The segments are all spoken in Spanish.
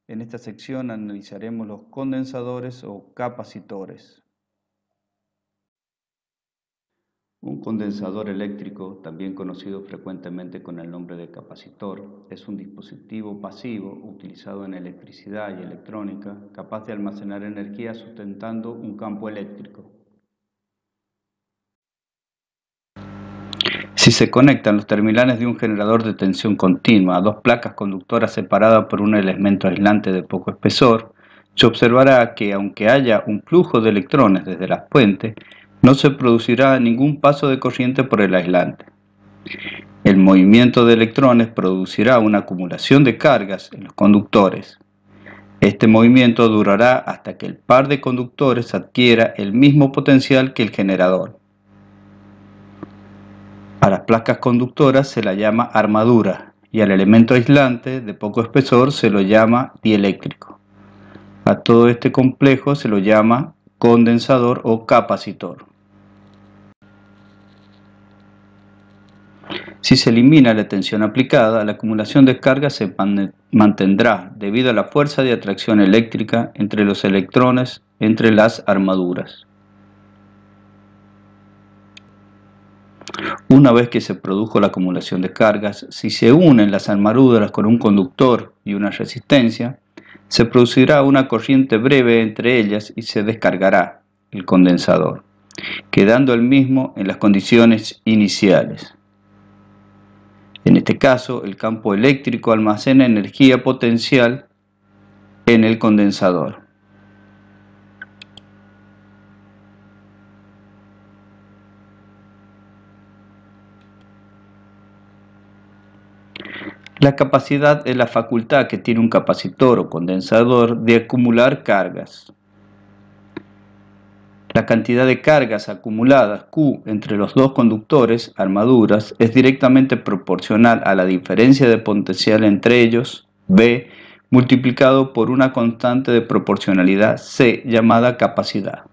En esta sección analizaremos los condensadores o capacitores. Un condensador eléctrico, también conocido frecuentemente con el nombre de capacitor, es un dispositivo pasivo utilizado en electricidad y electrónica capaz de almacenar energía sustentando un campo eléctrico. Si se conectan los terminales de un generador de tensión continua a dos placas conductoras separadas por un elemento aislante de poco espesor, se observará que aunque haya un flujo de electrones desde las fuentes, no se producirá ningún paso de corriente por el aislante. El movimiento de electrones producirá una acumulación de cargas en los conductores. Este movimiento durará hasta que el par de conductores adquiera el mismo potencial que el generador. A las placas conductoras se la llama armadura y al elemento aislante de poco espesor se lo llama dieléctrico. A todo este complejo se lo llama condensador o capacitor. Si se elimina la tensión aplicada, la acumulación de carga se mantendrá debido a la fuerza de atracción eléctrica entre los electrones entre las armaduras. Una vez que se produjo la acumulación de cargas, si se unen las armaduras con un conductor y una resistencia, se producirá una corriente breve entre ellas y se descargará el condensador, quedando el mismo en las condiciones iniciales. En este caso, el campo eléctrico almacena energía potencial en el condensador. La capacidad es la facultad que tiene un capacitor o condensador de acumular cargas. La cantidad de cargas acumuladas Q entre los dos conductores, armaduras, es directamente proporcional a la diferencia de potencial entre ellos, V, multiplicado por una constante de proporcionalidad C llamada capacidad.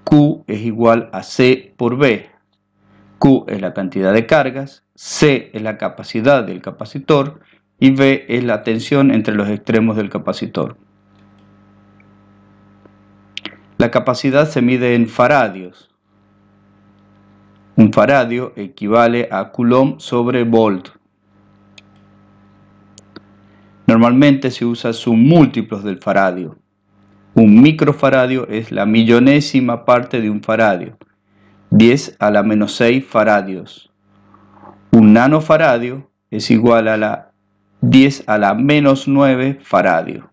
Q es igual a C por V. Q es la cantidad de cargas, C es la capacidad del capacitor y V es la tensión entre los extremos del capacitor. La capacidad se mide en faradios. Un faradio equivale a coulomb sobre volt. Normalmente se usa submúltiplos del faradio. Un microfaradio es la millonésima parte de un faradio, 10 a la menos 6 faradios. Un nanofaradio es igual a la 10 a la menos 9 faradio.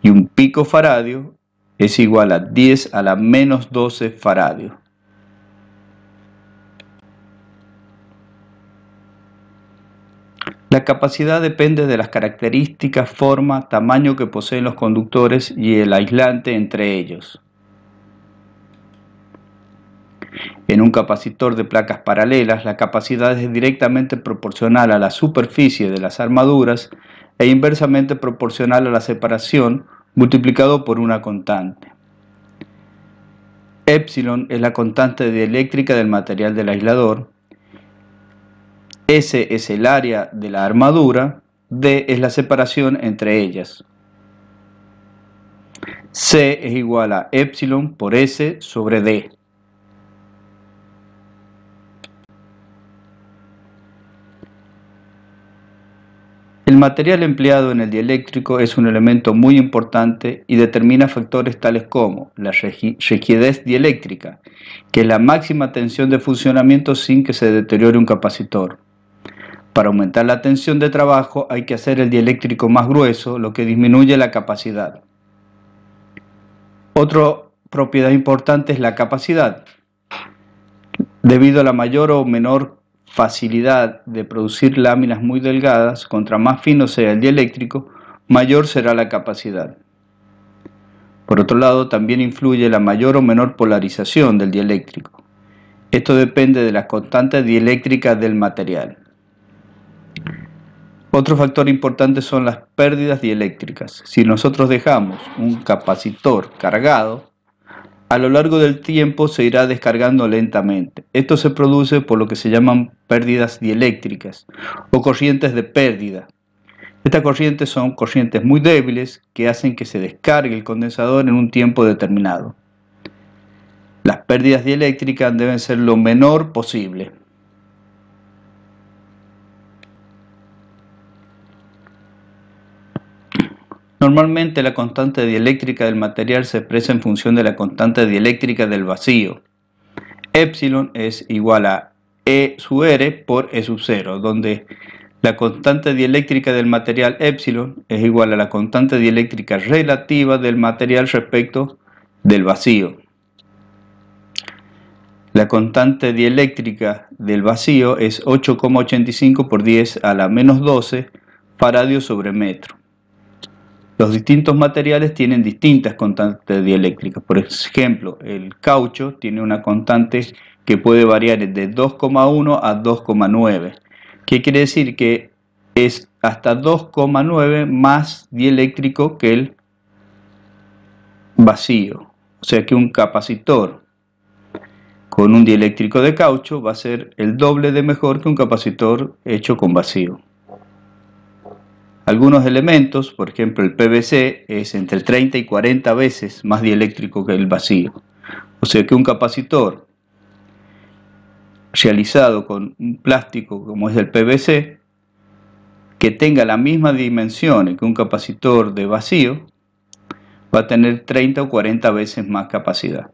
Y un picofaradio es igual a 10 a la menos 12 faradio. La capacidad depende de las características, forma, tamaño que poseen los conductores y el aislante entre ellos. En un capacitor de placas paralelas, la capacidad es directamente proporcional a la superficie de las armaduras e inversamente proporcional a la separación multiplicado por una constante. Epsilon es la constante dieléctrica del material del aislador, S es el área de la armadura, D es la separación entre ellas. C es igual a epsilon por S sobre D. El material empleado en el dieléctrico es un elemento muy importante y determina factores tales como la rigidez dieléctrica, que es la máxima tensión de funcionamiento sin que se deteriore un capacitor. Para aumentar la tensión de trabajo hay que hacer el dieléctrico más grueso, lo que disminuye la capacidad. Otra propiedad importante es la capacidad. Debido a la mayor o menor facilidad de producir láminas muy delgadas, contra más fino sea el dieléctrico, mayor será la capacidad. Por otro lado, también influye la mayor o menor polarización del dieléctrico. Esto depende de las constantes dieléctricas del material. Otro factor importante son las pérdidas dieléctricas. Si nosotros dejamos un capacitor cargado, a lo largo del tiempo se irá descargando lentamente. Esto se produce por lo que se llaman pérdidas dieléctricas o corrientes de pérdida, Estas corrientes son corrientes muy débiles que hacen que se descargue el condensador en un tiempo determinado. Las pérdidas dieléctricas deben ser lo menor posible. Normalmente la constante dieléctrica del material se expresa en función de la constante dieléctrica del vacío. Epsilon es igual a E sub R por E sub 0, donde la constante dieléctrica del material epsilon es igual a la constante dieléctrica relativa del material respecto del vacío. La constante dieléctrica del vacío es 8,85 por 10 a la menos 12 faradios sobre metro. Los distintos materiales tienen distintas constantes dieléctricas. Por ejemplo, el caucho tiene una constante que puede variar de 2,1 a 2,9. ¿Qué quiere decir? Que es hasta 2,9 más dieléctrico que el vacío. O sea que un capacitor con un dieléctrico de caucho va a ser el doble de mejor que un capacitor hecho con vacío. Algunos elementos, por ejemplo el PVC, es entre 30 y 40 veces más dieléctrico que el vacío. O sea que un capacitor realizado con un plástico como es el PVC, que tenga la misma dimensión que un capacitor de vacío, va a tener 30 o 40 veces más capacidad.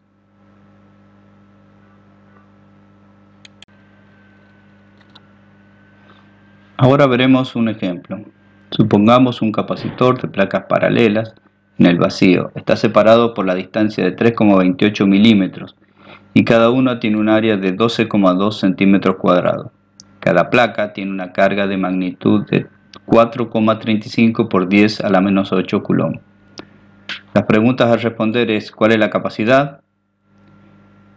Ahora veremos un ejemplo. Supongamos un capacitor de placas paralelas en el vacío. Está separado por la distancia de 3,28 milímetros y cada una tiene un área de 12,2 centímetros cuadrados. Cada placa tiene una carga de magnitud de 4,35 por 10 a la menos 8 coulomb. Las preguntas a responder es: ¿cuál es la capacidad?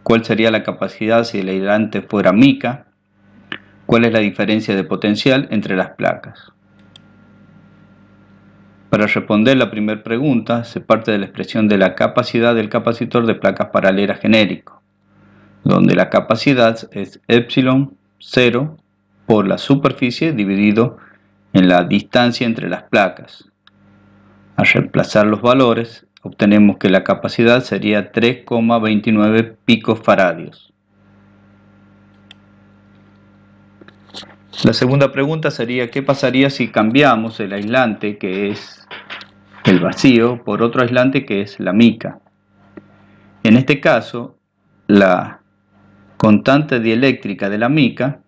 ¿Cuál sería la capacidad si el aislante fuera mica? ¿Cuál es la diferencia de potencial entre las placas? Para responder la primera pregunta, se parte de la expresión de la capacidad del capacitor de placas paralelas genérico, donde la capacidad es epsilon 0 por la superficie dividido en la distancia entre las placas. Al reemplazar los valores, obtenemos que la capacidad sería 3,29 picofaradios. La segunda pregunta sería: ¿qué pasaría si cambiamos el aislante, que es el vacío, por otro aislante que es la mica? En este caso, la constante dieléctrica de la mica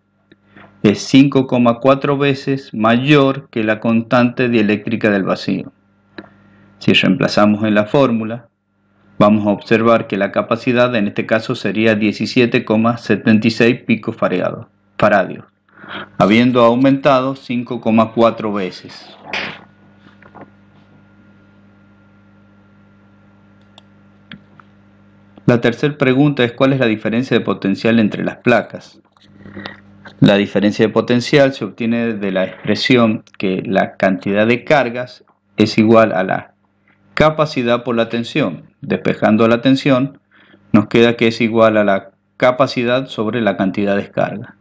es 5,4 veces mayor que la constante dieléctrica del vacío. Si reemplazamos en la fórmula, vamos a observar que la capacidad en este caso sería 17,76 picofaradios, habiendo aumentado 5,4 veces. La tercera pregunta es: ¿cuál es la diferencia de potencial entre las placas? La diferencia de potencial se obtiene de la expresión que la cantidad de cargas es igual a la capacidad por la tensión. Despejando la tensión, nos queda que es igual a la capacidad sobre la cantidad de descarga.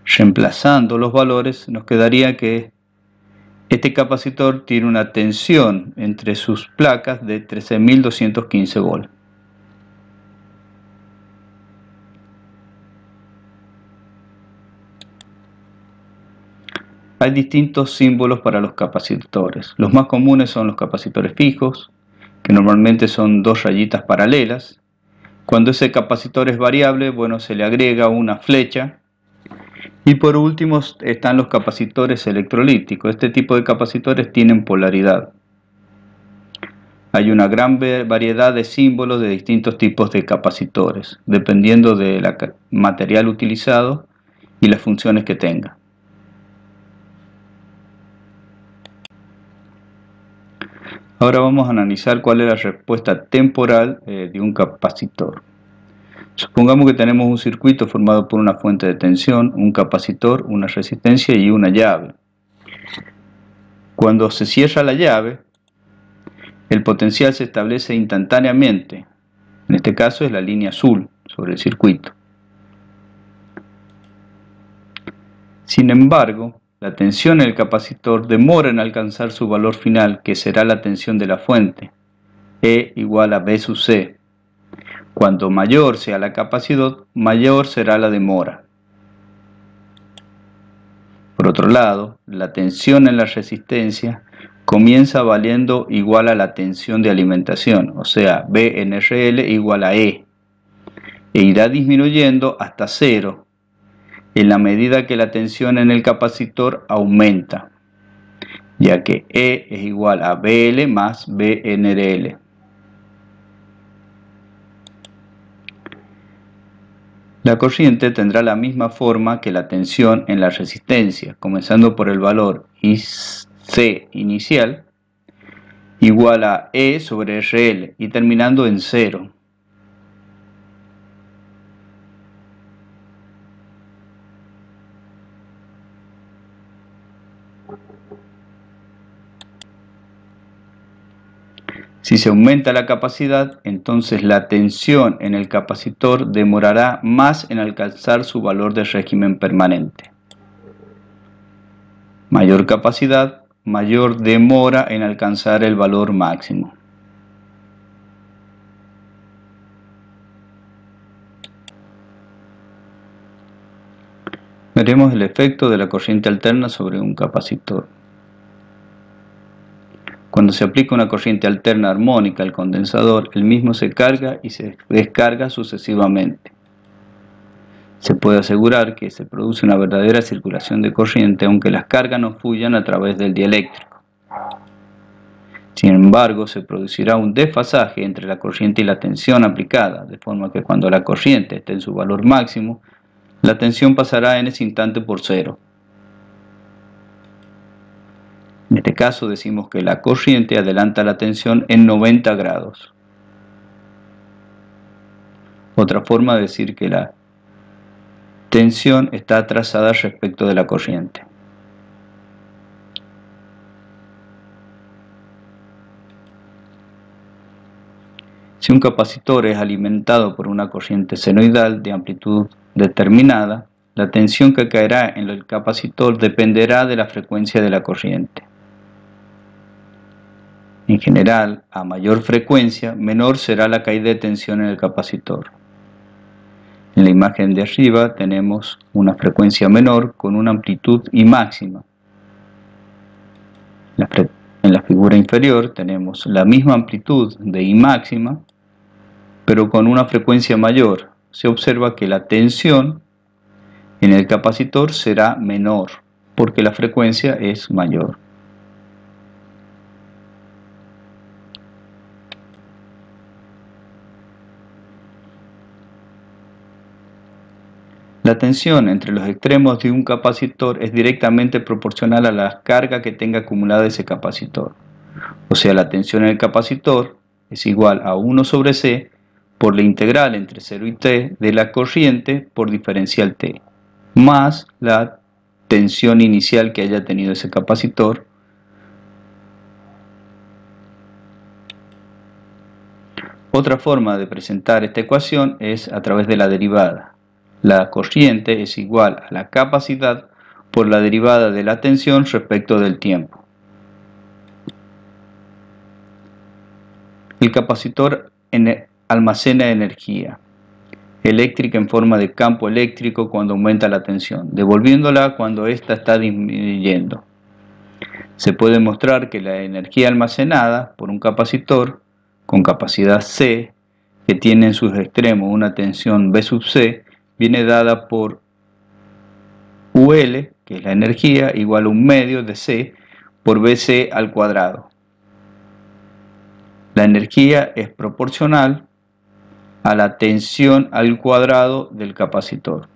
Reemplazando los valores, nos quedaría que este capacitor tiene una tensión entre sus placas de 13.215 volts. Hay distintos símbolos para los capacitores. Los más comunes son los capacitores fijos, que normalmente son dos rayitas paralelas. Cuando ese capacitor es variable, bueno, se le agrega una flecha. Y por último están los capacitores electrolíticos. Este tipo de capacitores tienen polaridad. Hay una gran variedad de símbolos de distintos tipos de capacitores, dependiendo del material utilizado y las funciones que tenga. Ahora vamos a analizar cuál es la respuesta temporal de un capacitor. Supongamos que tenemos un circuito formado por una fuente de tensión, un capacitor, una resistencia y una llave. Cuando se cierra la llave, el potencial se establece instantáneamente. En este caso es la línea azul sobre el circuito. Sin embargo, la tensión en el capacitor demora en alcanzar su valor final, que será la tensión de la fuente, E igual a B sub C. Cuanto mayor sea la capacidad, mayor será la demora. Por otro lado, la tensión en la resistencia comienza valiendo igual a la tensión de alimentación, o sea, B en RL igual a E, e irá disminuyendo hasta cero en la medida que la tensión en el capacitor aumenta, ya que E es igual a BL más BNRL. La corriente tendrá la misma forma que la tensión en la resistencia, comenzando por el valor IC inicial igual a E sobre RL y terminando en cero. Si se aumenta la capacidad, entonces la tensión en el capacitor demorará más en alcanzar su valor de régimen permanente. Mayor capacidad, mayor demora en alcanzar el valor máximo. Veremos el efecto de la corriente alterna sobre un capacitor. Cuando se aplica una corriente alterna armónica al condensador, el mismo se carga y se descarga sucesivamente. Se puede asegurar que se produce una verdadera circulación de corriente aunque las cargas no fluyan a través del dieléctrico. Sin embargo, se producirá un desfasaje entre la corriente y la tensión aplicada, de forma que cuando la corriente esté en su valor máximo, la tensión pasará en ese instante por cero. En este caso decimos que la corriente adelanta la tensión en 90 grados. Otra forma de decir que la tensión está atrasada respecto de la corriente. Si un capacitor es alimentado por una corriente senoidal de amplitud determinada, la tensión que caerá en el capacitor dependerá de la frecuencia de la corriente. En general, a mayor frecuencia, menor será la caída de tensión en el capacitor. En la imagen de arriba tenemos una frecuencia menor con una amplitud I máxima. En la figura inferior tenemos la misma amplitud de I máxima, pero con una frecuencia mayor. Se observa que la tensión en el capacitor será menor, porque la frecuencia es mayor. La tensión entre los extremos de un capacitor es directamente proporcional a la carga que tenga acumulada ese capacitor. O sea, la tensión en el capacitor es igual a 1 sobre C por la integral entre 0 y T de la corriente por diferencial T, más la tensión inicial que haya tenido ese capacitor. Otra forma de presentar esta ecuación es a través de la derivada. La corriente es igual a la capacidad por la derivada de la tensión respecto del tiempo. El capacitor almacena energía eléctrica en forma de campo eléctrico cuando aumenta la tensión, devolviéndola cuando ésta está disminuyendo. Se puede mostrar que la energía almacenada por un capacitor con capacidad C, que tiene en sus extremos una tensión B sub C, viene dada por UL, que es la energía, igual a 1/2 de C por BC al cuadrado. La energía es proporcional a la tensión al cuadrado del capacitor.